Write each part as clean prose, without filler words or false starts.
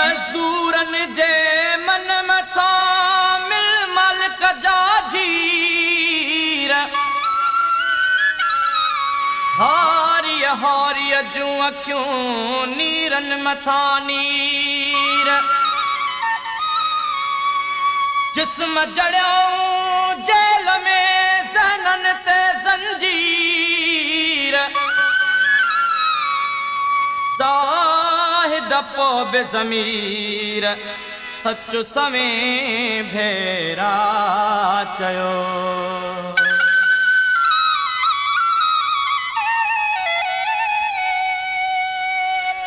मजदूरन जे मन मथा मिल मालिक जा जीर हारिय हारिय जूं अखियूं नीरन मथा नीर जिस्म जड़ियो जेल में ज़हनन ते ज़ंजीर ज़ाहिद पो बेज़मीर सच सवें भेरा चयो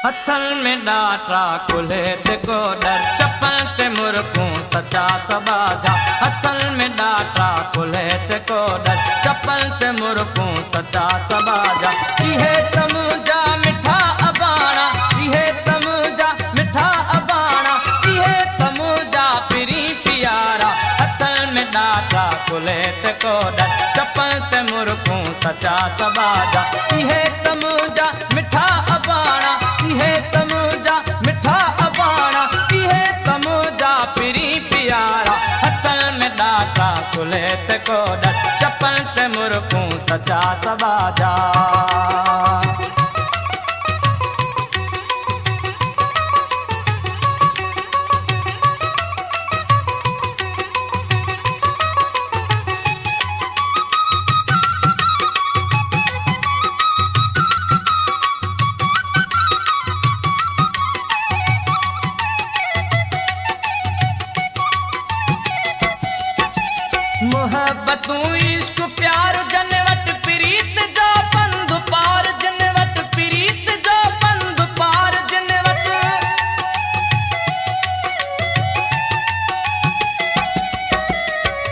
हथन में डाटा कुल्हे ते को डर चप्पल ते मुरकूं सचा सबाजा हथन में डाटा कुल्हे ते को डर चप्पल ते मुरकूं सचा सबाजा इहे तमुजा मिठा अबाणा इहे तमुजा मिठा अबाणा इहे तमुजा पिरी प्यारा हथन में डाटा कुल्हे ते को डर चप्पल ते मुरकूं सचा सबाजा इहे तमुजा मिठा अबाणा इहे तमुजा मिठा अबाणा इहे तमुजा पिरी प्यारा हथन में डाटा कुल्हे ते को डर चप्पल ते मुरकूं सचा सबाजा मोहब्बतूं इश्क प्यार जन वट प्रीत जो पंध पार जन वट प्रीत जो पंध पार जन वट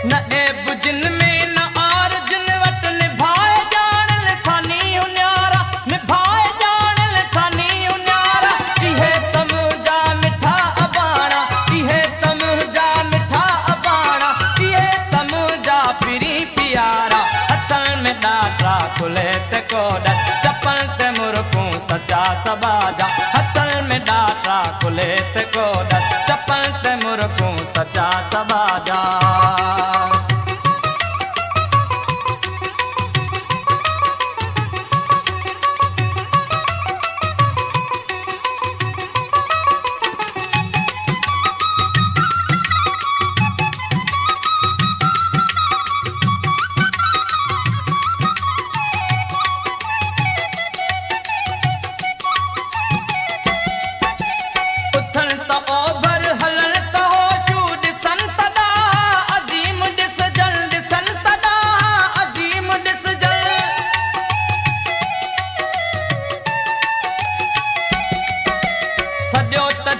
न ऐब जिन में न आर जिन वट निभाए जान लिखानी उन्यारा निभाए जान लिखानी उन्यारा इहे तमुजा मिठा अबाणा इहे तमुजा मिठा अबाणा इहे तमुजा पिरी प्यारा हथन में डाटा कुल्हे ते को डर चप्पल ते मुरकूं सचा सबाजा हथन में डाटा कुल्हे ते को डर चप्पल ते मुरकूं सचा सबाजा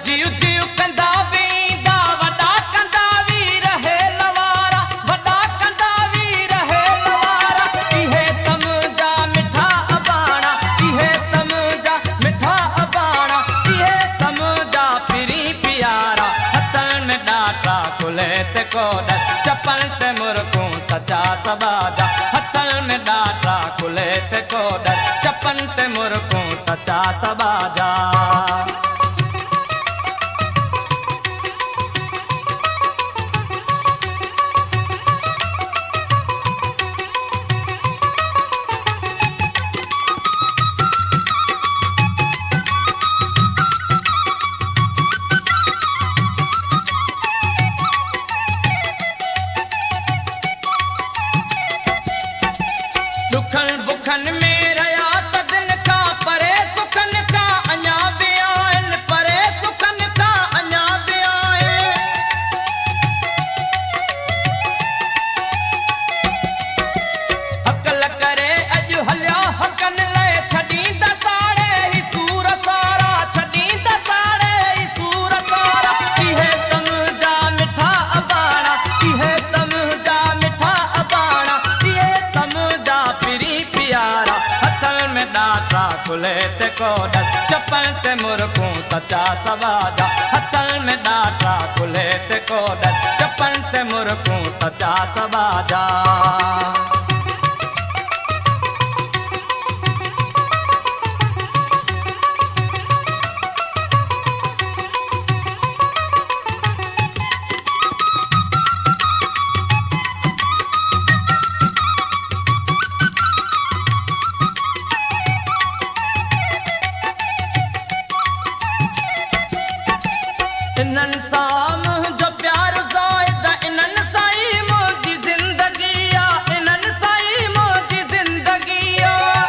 जीव जीव कंदा वींदा वॾा कंदा वी रहे लवारा वॾा कंदा वी रहे लवारा इहे तमुजा मिठा अबाणा इहे तमुजा मिठा अबाणा इहे तमुजा पिरी प्यारा हथन में डाटा कुल्हे ते को डर चप्पल ते मुरकूं सचा सबाजा हथन में डाटा कुल्हे ते को डर चप्पल ते मुरकूं सचा सबाजा दुखन बुखन में रया सदन का परे सुखन का अञा बि आयल परे सुखन का अञा बि आयल हकल करे अॼु हलिया हकन लाइ छॾींदा साड़े ही सूर सारा छॾींदा साड़े ही सूर सारा इहे तमुजा मिठा अबाणा इहे तमुजा मिठा अबाणा इहे तमुजा पिरी प्यारा हथन में डाटा कुल्हे ते को डर चप्पल ते मुरकूं सचा सबाजा हथन में डाटा कुल्हे ते को डर चप्पल ते मुरकूं सचा सबाजा इन्हनि सां मुंहिंजो प्यार ज़ाहिद, इन्हनि सां ई मुंहिंजी ज़िंदगी आहे, इन्हनि सां ई मुंहिंजी ज़िंदगी आहे।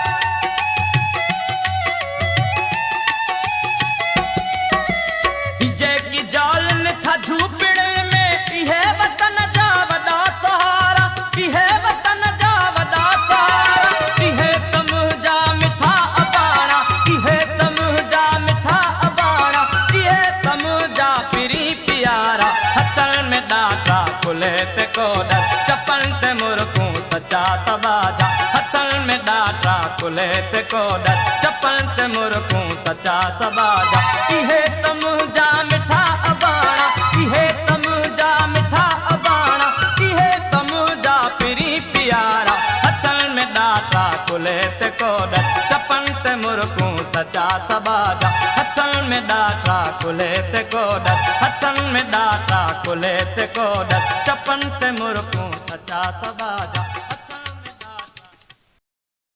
ही जेकी ज़ालनि था झूपड़े में, इहे वतन जा वॾा सहारा, इहे वतन जा वॾा सहारा। इहे त मुंहिंजा मिठा अबाणा, इहे त मुंहिंजा मिठा अबाणा, इहे त मुंहिंजा पिरी प्यारा। हथनि में ॾाठा कुल्हे ते कोडर, चपनि ते मुर्खूं सचा सबाजा। हथनि में ॾाठा कुल्हे ते कोडर, चपनि ते मुर्खूं सचा सबाजा। इहे त मुंहिंजा मिठा अबाणा, इहे त मुंहिंजा मिठा अबाणा, इहे त मुंहिंजा पिरी प्यारा। हथनि में ॾाठा कुल्हे ते कोडर, चपनि ते मुर्खूं सचा सबाजा। हथनि में ॾाठा कुल्हे ते कोडर, हथनि में ॾाठा कुल्हे ते कोडर, चपनि ते मुर्खूं सचा सबाजा।